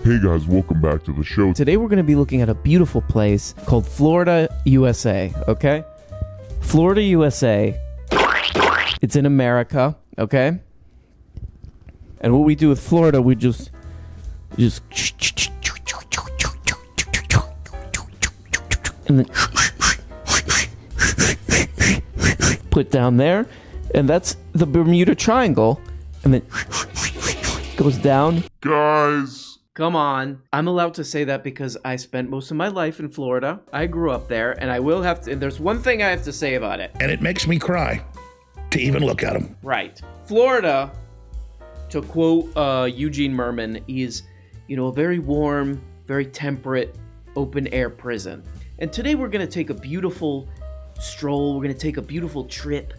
Hey guys, welcome back to the show. Today we're going to be looking at a beautiful place called Florida, USA, okay? Florida, USA. It's in America, okay? And what we do with Florida, we just and then put down there, and that's the Bermuda Triangle, and then goes down. Guys, Come on. I'm allowed to say that because I spent most of my life in Florida. I grew up there, and I will have to, and there's one thing I have to say about it. And it makes me cry to even look at them. Right. Florida, to quote Eugene Merman, is, a very warm, very temperate, open-air prison. And today we're going to take a beautiful stroll. We're going to take a beautiful trip,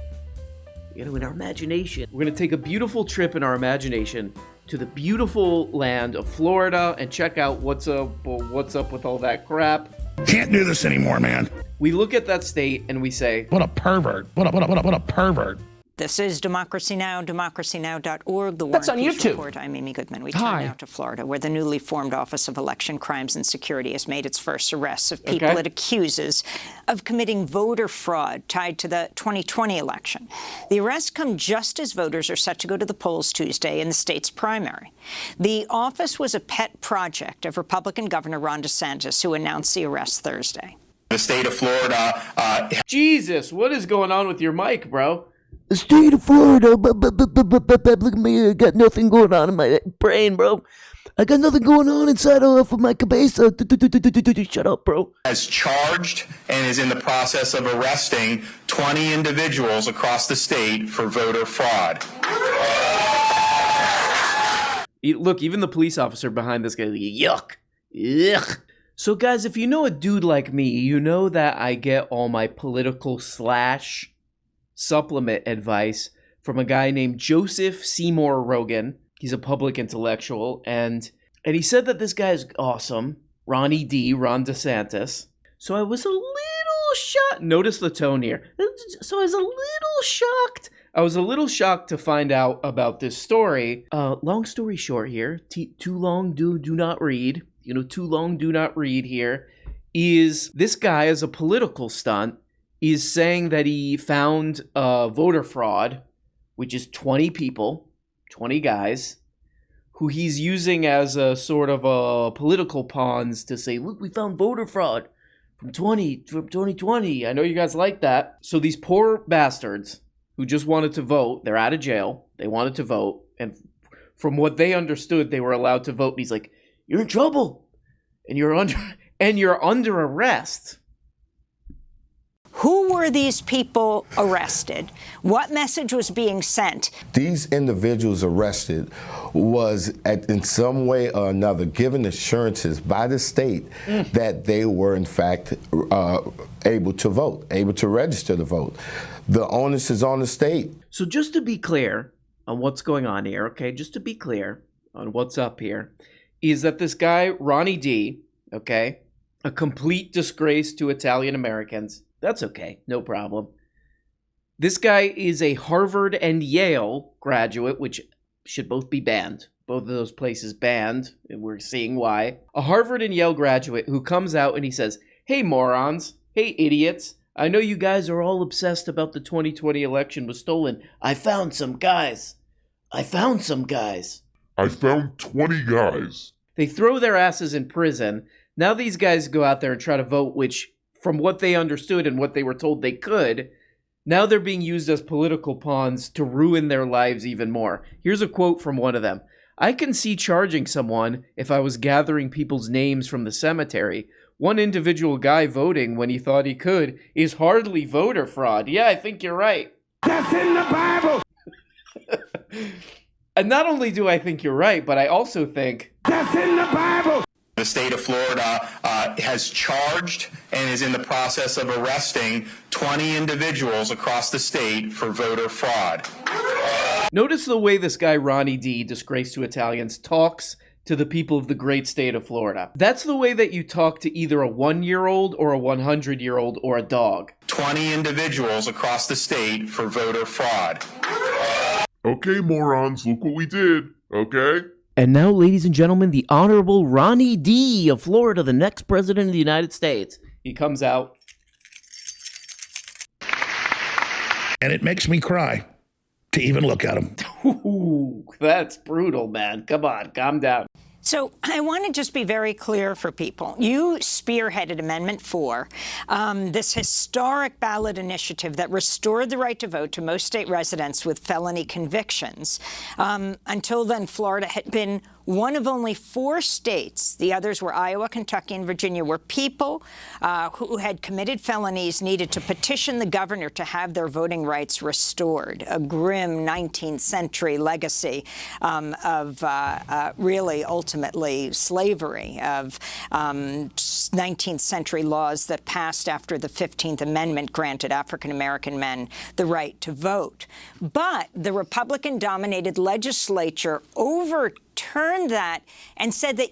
in our imagination. We're going to take a beautiful trip in our imagination to the beautiful land of Florida and check out what's up with all that crap. Can't do this anymore, man. We look at that state and we say, What a pervert. What a pervert. This is Democracy Now!, democracynow.org, the War That's and on Peace YouTube. Report. I'm Amy Goodman. We turn now to Florida, where the newly formed Office of Election Crimes and Security has made its first arrests of people it accuses of committing voter fraud tied to the 2020 election. The arrests come just as voters are set to go to the polls Tuesday in the state's primary. The office was a pet project of Republican Governor Ron DeSantis, who announced the arrests Thursday. The state of Florida... Jesus, what is going on with your mic, bro? The state of Florida, look at me, I got nothing going on in my brain, bro. I got nothing going on inside of my cabeza. Shut up, bro. Has charged and is in the process of arresting 20 individuals across the state for voter fraud. Look, even the police officer behind this guy, yuck. So guys, if you know a dude like me, you know that I get all my political / supplement advice from a guy named Joseph Seymour Rogan. He's a public intellectual, and he said that this guy is awesome, Ron DeSantis. So I was a little shocked. Notice the tone here. So I was a little shocked. I was a little shocked to find out about this story. Long story short here, too long, do not read. Too long, do not read here. Is this guy, as a political stunt, is saying that he found voter fraud, which is 20 people, 20 guys, who he's using as a sort of a political pawns to say, look, we found voter fraud from 2020. I know you guys like that. So these poor bastards who just wanted to vote, they're out of jail, they wanted to vote, and from what they understood, they were allowed to vote. And he's like, you're in trouble, and you're under arrest. Who were these people arrested? What message was being sent? These individuals arrested was in some way or another given assurances by the state that they were in fact able to vote, able to register to vote. The onus is on the state. So just to be clear on what's going on here, okay, just to be clear on what's up here, is that this guy, Ronnie D, okay, a complete disgrace to Italian Americans. That's okay, no problem. This guy is a Harvard and Yale graduate, which should both be banned. Both of those places banned, and we're seeing why. A Harvard and Yale graduate who comes out and he says, hey morons, hey idiots, I know you guys are all obsessed about the 2020 election was stolen. I found some guys. I found 20 guys. They throw their asses in prison. Now these guys go out there and try to vote, which, from what they understood and what they were told they could, now they're being used as political pawns to ruin their lives even more. Here's a quote from one of them. I can see charging someone if I was gathering people's names from the cemetery. One individual guy voting when he thought he could is hardly voter fraud. Yeah, I think you're right. That's in the Bible. And not only do I think you're right, but I also think That's in the Bible. The state of Florida has charged and is in the process of arresting 20 individuals across the state for voter fraud. Notice the way this guy, Ronnie D, disgrace to Italians, talks to the people of the great state of Florida. That's the way that you talk to either a 1-year-old or a 100-year-old or a dog. 20 individuals across the state for voter fraud. Okay, morons, look what we did, okay? And now, ladies and gentlemen, the Honorable Ronnie D. of Florida, the next president of the United States. He comes out. And it makes me cry to even look at him. Ooh, that's brutal, man. Come on, calm down. So I want to just be very clear for people. You spearheaded Amendment 4, this historic ballot initiative that restored the right to vote to most state residents with felony convictions. Until then, Florida had been one of only 4 states, the others were Iowa, Kentucky, and Virginia, where people who had committed felonies needed to petition the governor to have their voting rights restored. A grim 19th century legacy of really ultimately slavery, of 19th century laws that passed after the 15th Amendment granted African-American men the right to vote. But the Republican-dominated legislature overturned that and said that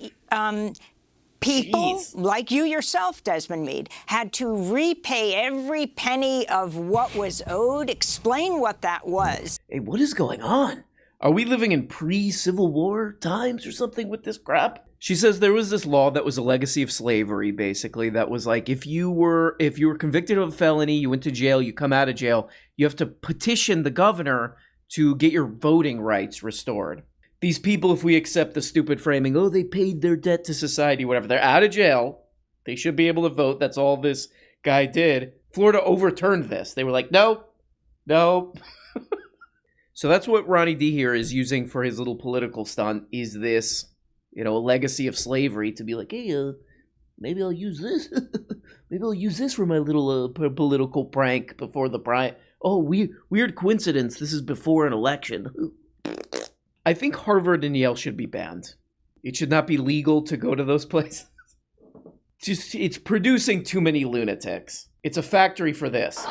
people like you yourself, Desmond Meade, had to repay every penny of what was owed. Explain what that was. Hey, what is going on? Are we living in pre-Civil War times or something with this crap? She says there was this law that was a legacy of slavery, basically, that was like if you were convicted of a felony, you went to jail, you come out of jail, you have to petition the governor to get your voting rights restored. These people, if we accept the stupid framing, oh, they paid their debt to society, whatever, they're out of jail. They should be able to vote. That's all this guy did. Florida overturned this. They were like, no. So that's what Ronnie D here is using for his little political stunt, is this, a legacy of slavery to be like, hey, maybe I'll use this. Maybe I'll use this for my little political prank before the prank. Oh, weird coincidence. This is before an election. I think Harvard and Yale should be banned. It should not be legal to go to those places. It's producing too many lunatics. It's a factory for this.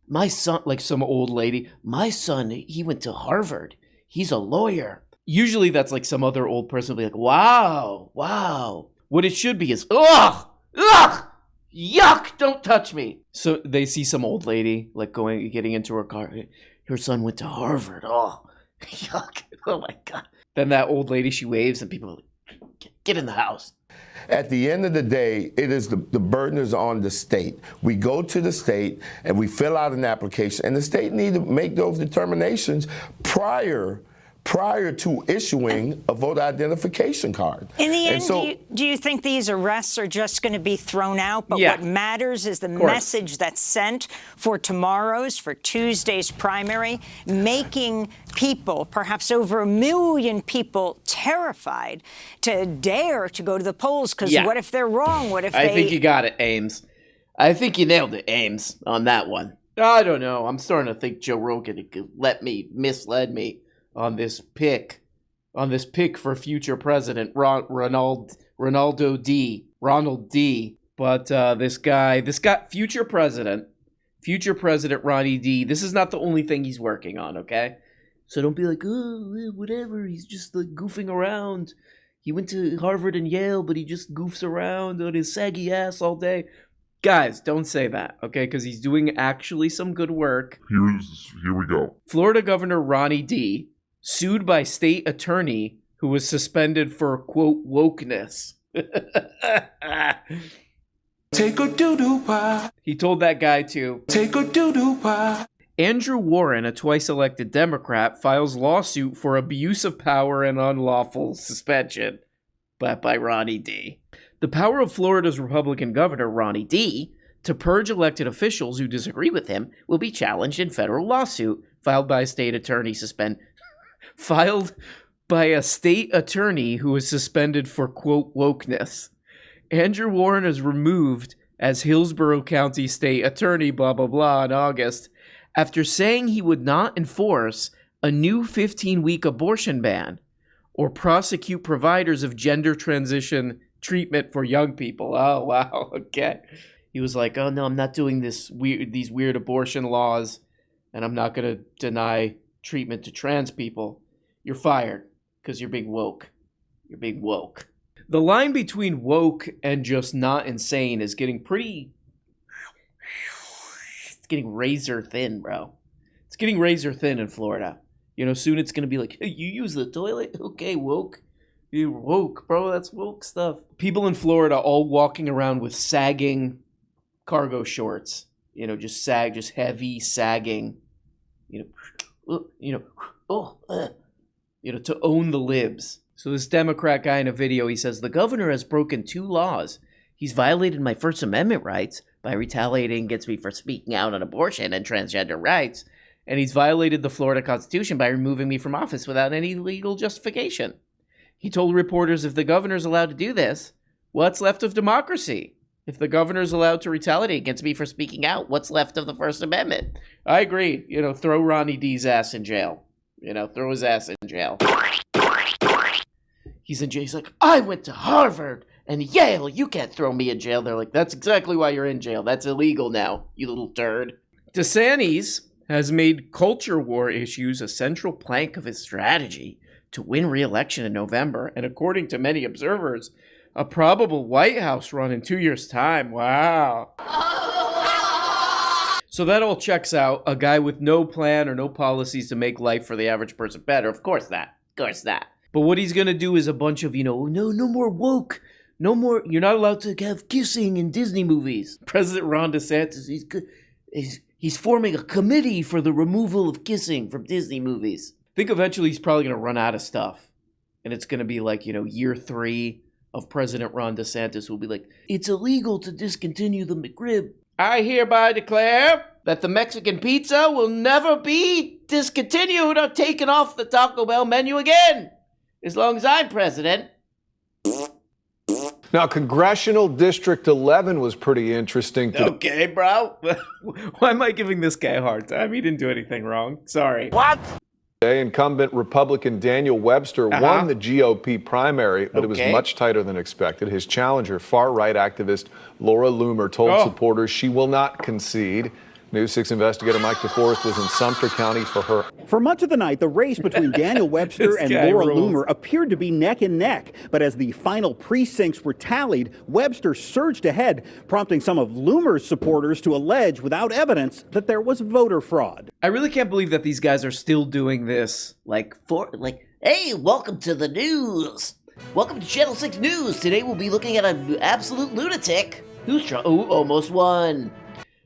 My son, like some old lady, my son, he went to Harvard. He's a lawyer. Usually that's like some other old person will be like, wow. What it should be is, ugh, yuck, don't touch me. So they see some old lady like getting into her car. Your son went to Harvard. Oh, yuck. Oh my God. Then that old lady, she waves and people are like, get in the house. At the end of the day, it is the burden is on the state. We go to the state and we fill out an application, and the state need to make those determinations prior to issuing a voter identification card. In the end, do you think these arrests are just going to be thrown out? But what matters is the message that's sent for Tuesday's primary, making people, perhaps over 1 million people, terrified to dare to go to the polls. Because what if they're wrong? What if I think you got it, Ames. I think you nailed it, Ames, on that one. I don't know. I'm starting to think Joe Rogan misled me on this pick for future president, Ronald D. But this guy, future president Ronnie D. This is not the only thing he's working on, okay? So don't be like, oh, whatever, he's just like goofing around. He went to Harvard and Yale, but he just goofs around on his saggy ass all day. Guys, don't say that, okay? Because he's doing actually some good work. Here we go. Florida Governor Ronnie D. sued by state attorney who was suspended for, quote, wokeness. Take a doo-doo pie. He told that guy to Take a doo-doo pie. Andrew Warren, a twice-elected Democrat, files lawsuit for abuse of power and unlawful suspension by Ronnie D. The power of Florida's Republican governor, Ronnie D., to purge elected officials who disagree with him will be challenged in federal lawsuit filed by a state attorney who was suspended for, quote, wokeness. Andrew Warren is removed as Hillsborough County State Attorney, blah, blah, blah, in August, after saying he would not enforce a new 15-week abortion ban or prosecute providers of gender transition treatment for young people. Oh, wow, okay. He was like, oh, no, I'm not doing these weird abortion laws, and I'm not going to deny treatment to trans people. You're fired because you're being woke. You're being woke. The line between woke and just not insane is getting razor thin, bro. It's getting razor thin in Florida. You know, soon it's going to be like, hey, you use the toilet? Okay, woke. You woke, bro. That's woke stuff. People in Florida all walking around with sagging cargo shorts. You know, just heavy sagging. You know, to own the libs. So this Democrat guy in a video, he says, the governor has broken 2 laws. He's violated my First Amendment rights by retaliating against me for speaking out on abortion and transgender rights. And he's violated the Florida Constitution by removing me from office without any legal justification. He told reporters, if the governor's allowed to do this, what's left of democracy? If the governor's allowed to retaliate against me for speaking out, what's left of the First Amendment? I agree. You know, throw Ronnie D's ass in jail. You know, throw his ass in jail. He's in jail. He's like, I went to Harvard and Yale. You can't throw me in jail. They're like, that's exactly why you're in jail. That's illegal now, you little turd. DeSantis has made culture war issues a central plank of his strategy to win re-election in November. And according to many observers, a probable White House run in 2 years' time. Wow. So that all checks out. A guy with no plan or no policies to make life for the average person better. Of course not. Of course not. But what he's going to do is a bunch of, no more woke. No more, you're not allowed to have kissing in Disney movies. President Ron DeSantis, he's forming a committee for the removal of kissing from Disney movies. I think eventually he's probably going to run out of stuff. And it's going to be like, year 3 of President Ron DeSantis will be like, it's illegal to discontinue the McRib. I hereby declare that the Mexican pizza will never be discontinued or taken off the Taco Bell menu again, as long as I'm president. Now, Congressional District 11 was pretty interesting. Okay, bro. Why am I giving this guy a hard time? He didn't do anything wrong. Sorry. What? Incumbent Republican Daniel Webster won the GOP primary, but it was much tighter than expected. His challenger, far-right activist Laura Loomer, told supporters she will not concede. News 6 investigator Mike DeForest was in Sumter County for her. For much of the night, the race between Daniel Webster and Laura Loomer appeared to be neck and neck. But as the final precincts were tallied, Webster surged ahead, prompting some of Loomer's supporters to allege without evidence that there was voter fraud. I really can't believe that these guys are still doing this. Hey, welcome to the news. Welcome to Channel 6 News. Today we'll be looking at an absolute lunatic who's almost won.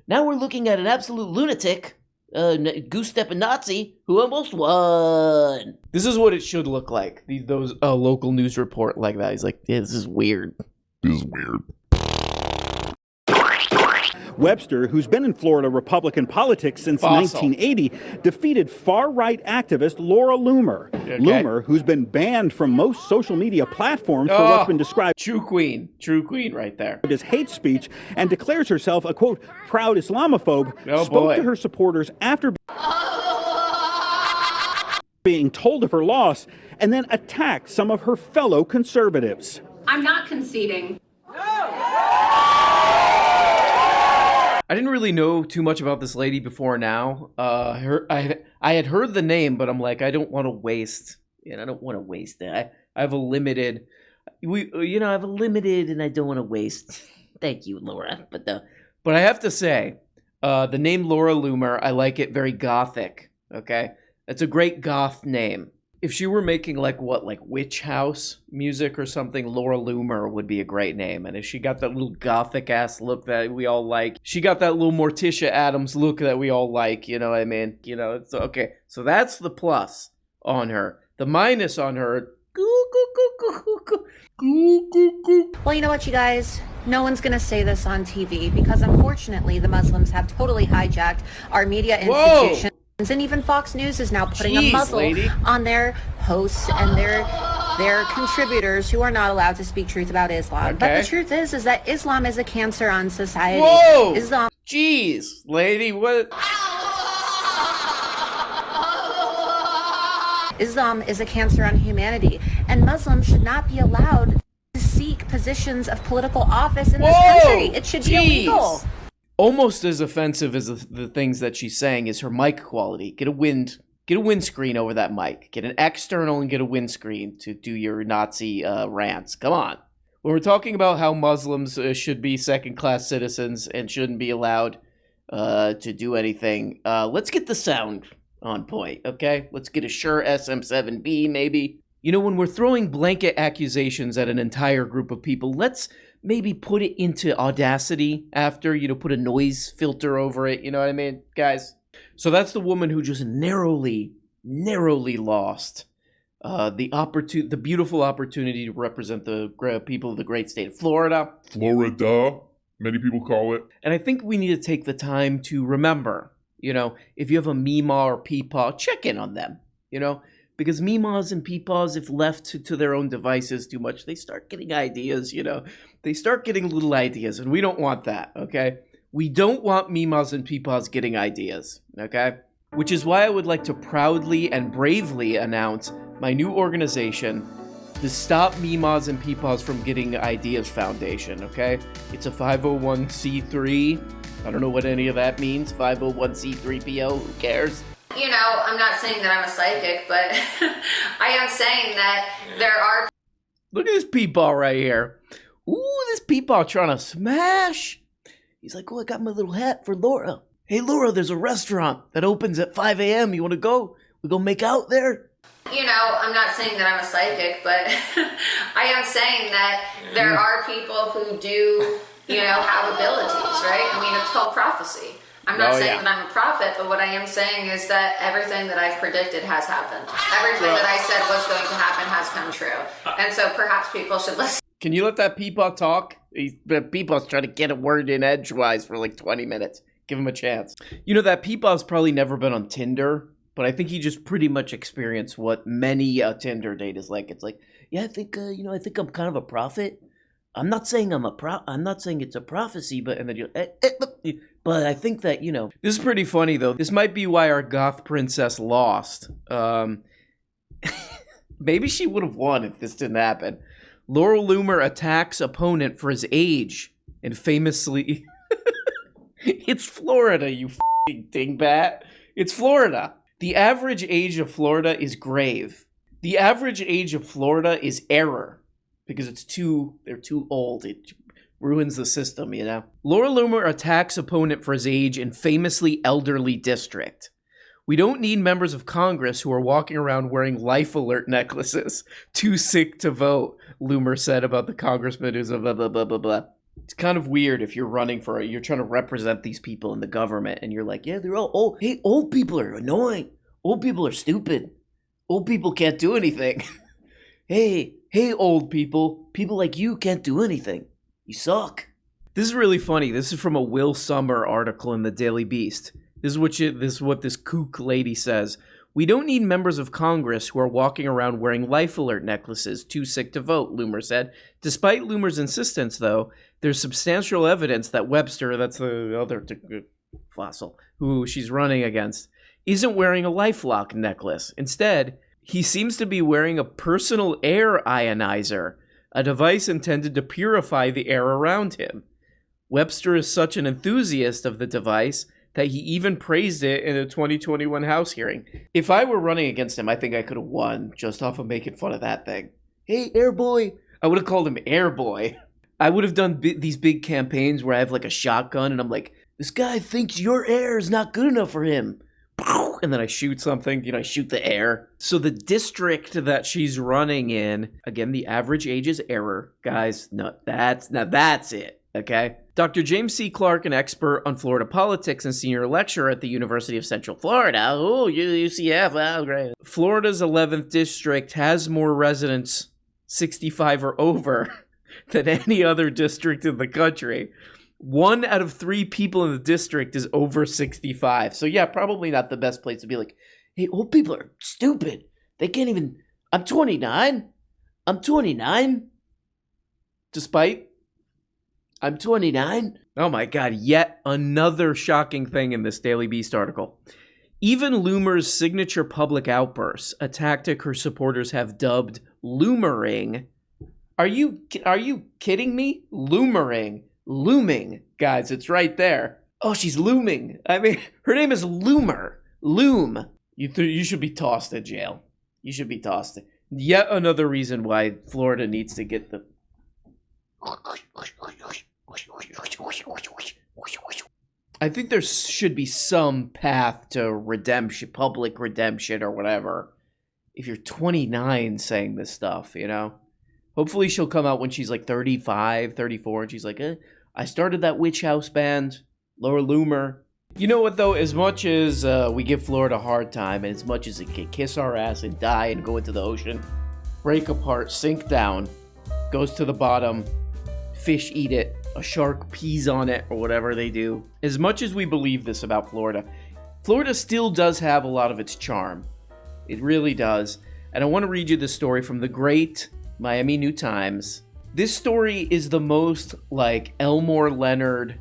Now we're looking at an absolute lunatic, goose-stepping Nazi, who almost won. This is what it should look like. Those local news report like that. He's like, yeah, this is weird. This is weird. Webster, who's been in Florida Republican politics since 1980, defeated far-right activist Laura Loomer. Okay. Loomer, who's been banned from most social media platforms for what's been described true queen right there, as hate speech, and declares herself a, quote, proud Islamophobe, spoke to her supporters after being told of her loss, and then attacked some of her fellow conservatives. I'm not conceding. I didn't really know too much about this lady before now. I had heard the name, but I'm like, I don't want to waste. I don't want to waste it. I have a limited. I have a limited, and I don't want to waste. Thank you, Laura. But I have to say, the name Laura Loomer, I like it very gothic. Okay, that's a great goth name. If she were making like witch house music or something, Laura Loomer would be a great name. And if she got that little gothic ass look that we all like, she got that little Morticia Addams look that we all like, you know what I mean? It's okay. So that's the plus on her. The minus on her. Well, you know what, you guys? No one's going to say this on TV because unfortunately the Muslims have totally hijacked our media institutions. And even Fox News is now putting a muzzle on their hosts and their contributors who are not allowed to speak truth about Islam. Okay. But the truth is that Islam is a cancer on society. Whoa! Jeez, lady, what? Islam is a cancer on humanity, and Muslims should not be allowed to seek positions of political office in this country. It should be illegal. Almost as offensive as the things that she's saying is her mic quality. Get a windscreen over that mic. Get an external and get a windscreen to do your Nazi rants. Come on. When we're talking about how Muslims should be second-class citizens and shouldn't be allowed to do anything. Let's get the sound on point, okay? Let's get a Shure SM7B, maybe. You know, when we're throwing blanket accusations at an entire group of people, let's maybe put it into Audacity after, you know, put a noise filter over it, you know what I mean, guys? So that's the woman who just narrowly lost the beautiful opportunity to represent the people of the great state of Florida. Florida, many people call it. And I think we need to take the time to remember, you know, if you have a Meemaw or Peepaw, check in on them, you know, because Meemaws and Peepaws, if left to their own devices too much, they start getting ideas, you know, they start getting little ideas, and we don't want that, okay? We don't want Meemaws and Peepaws getting ideas, okay? Which is why I would like to proudly and bravely announce my new organization, the Stop Meemaws and Peepaws from Getting Ideas Foundation, okay? It's a 501c3. I don't know what any of that means. 501c3PO, who cares? You know, I'm not saying that I'm a psychic, but I am saying that there are... Look at this Peepaw right here. Ooh, this Peepaw trying to smash. He's like, oh, I got my little hat for Laura. Hey, Laura, there's a restaurant that opens at 5 a.m. You want to go? We go make out there? You know, I'm not saying that I'm a psychic, but I am saying that there are people who do, you know, have abilities, right? I mean, it's called prophecy. I'm not saying that I'm a prophet, but what I am saying is that everything that I've predicted has happened. Everything that I said was going to happen has come true. And so perhaps people should listen. Can you let that Peepaw talk? Peepaw's trying to get a word in edgewise for like 20 minutes. Give him a chance. You know, that Peepaw's probably never been on Tinder, but I think he just pretty much experienced what many a Tinder date is like. It's like, yeah, I think, you know, I think I'm kind of a prophet. I'm not saying I'm not saying it's a prophecy, but, and then you, but I think that, you know, this is pretty funny though. This might be why our goth princess lost. Maybe she would have won if this didn't happen. Laurel Loomer attacks opponent for his age and famously... It's Florida, you f***ing dingbat. It's Florida. The average age of Florida is grave. The average age of Florida is error. Because they're too old. It ruins the system, you know? Laurel Loomer attacks opponent for his age in famously elderly district. We don't need members of Congress who are walking around wearing life alert necklaces. Too sick to vote, Loomer said about the congressman who's a blah, blah, blah, blah, blah. It's kind of weird if you're running for you're trying to represent these people in the government and you're like, yeah, they're all old. Hey, old people are annoying. Old people are stupid. Old people can't do anything. Hey, old people. People like you can't do anything. You suck. This is really funny. This is from a Will Sommer article in the Daily Beast. This is what this kook lady says. We don't need members of Congress who are walking around wearing life alert necklaces, too sick to vote, Loomer said. Despite Loomer's insistence, though, there's substantial evidence that Webster, that's the other fossil who she's running against, isn't wearing a LifeLock necklace. Instead, he seems to be wearing a personal air ionizer, a device intended to purify the air around him. Webster is such an enthusiast of the device that he even praised it in a 2021 House hearing. If I were running against him, I think I could have won just off of making fun of that thing. Hey, Airboy. I would have called him Airboy. I would have done these big campaigns where I have like a shotgun and I'm like, this guy thinks your air is not good enough for him. And then I shoot something, you know, I shoot the air. So the district that she's running in, again, the average age is error. Guys, that's it, okay? Dr. James C. Clark, an expert on Florida politics and senior lecturer at the University of Central Florida. Oh, UCF, wow, great. Florida's 11th district has more residents 65 or over than any other district in the country. 1 out of 3 people in the district is over 65. So yeah, probably not the best place to be like, hey, old people are stupid. They can't even, I'm 29. Despite, I'm 29. Oh my God, yet another shocking thing in this Daily Beast article. Even Loomer's signature public outbursts, a tactic her supporters have dubbed loomering. Are you kidding me? Looming, guys, it's right there. Oh, she's looming. I mean, her name is Loomer. Loom. You should be tossed in jail. You should be tossed. Yet another reason why Florida needs to get the... I think there should be some path to redemption, public redemption or whatever. If you're 29 saying this stuff, you know? Hopefully she'll come out when she's like 35, 34, and she's like, I started that witch house band, Laura Loomer. You know what, though? As much as we give Florida a hard time, and as much as it can kiss our ass and die and go into the ocean, break apart, sink down, goes to the bottom, fish eat it, a shark pees on it, or whatever they do. As much as we believe this about Florida, Florida still does have a lot of its charm. It really does. And I want to read you this story from the great Miami New Times. This story is the most like Elmore Leonard,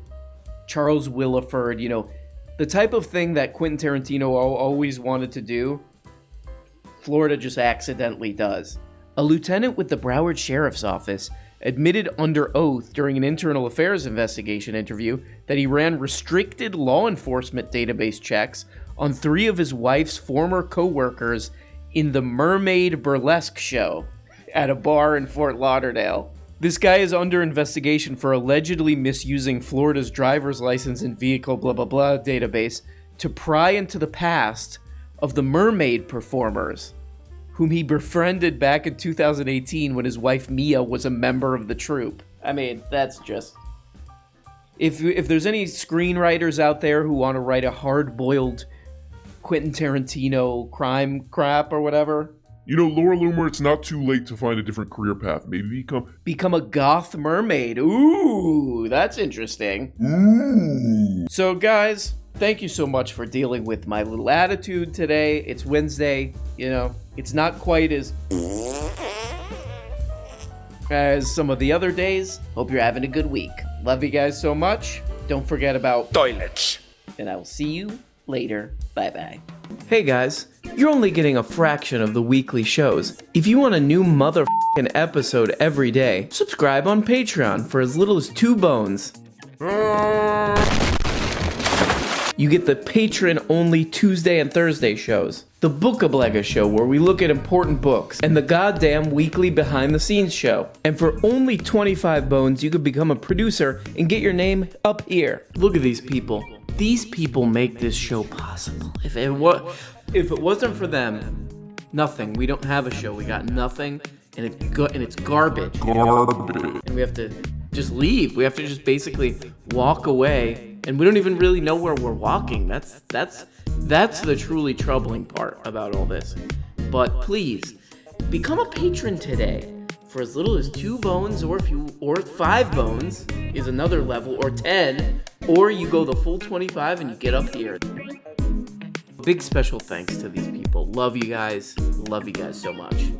Charles Willeford, you know, the type of thing that Quentin Tarantino always wanted to do. Florida just accidentally does. A lieutenant with the Broward Sheriff's Office admitted under oath during an internal affairs investigation interview that he ran restricted law enforcement database checks on 3 of his wife's former co-workers in the Mermaid Burlesque show at a bar in Fort Lauderdale. This guy is under investigation for allegedly misusing Florida's driver's license and vehicle blah blah blah database to pry into the past of the mermaid performers, whom he befriended back in 2018 when his wife Mia was a member of the troupe. I mean, that's just... If there's any screenwriters out there who want to write a hard-boiled Quentin Tarantino crime crap or whatever... You know, Laura Loomer, it's not too late to find a different career path. Maybe become a goth mermaid. Ooh, that's interesting. Ooh. So, guys, thank you so much for dealing with my little attitude today. It's Wednesday, you know. It's not quite as some of the other days. Hope you're having a good week. Love you guys so much. Don't forget about toilets. And I will see you later. Bye-bye. Hey guys, you're only getting a fraction of the weekly shows. If you want a new motherfucking episode every day, subscribe on Patreon for as little as 2 bones. You get the patron-only Tuesday and Thursday shows, the Bookablega show where we look at important books, and the goddamn weekly behind-the-scenes show. And for only 25 bones, you could become a producer and get your name up here. Look at these people. These people make this show possible. If it wasn't for them, nothing. We don't have a show. We got nothing, and it's garbage. And we have to just leave. We have to just basically walk away, and we don't even really know where we're walking. That's the truly troubling part about all this. But please, become a patron today. For as little as 2 bones, or 5 bones is another level, or 10, or you go the full 25 and you get up here. Big special thanks to these people. Love you guys. Love you guys so much.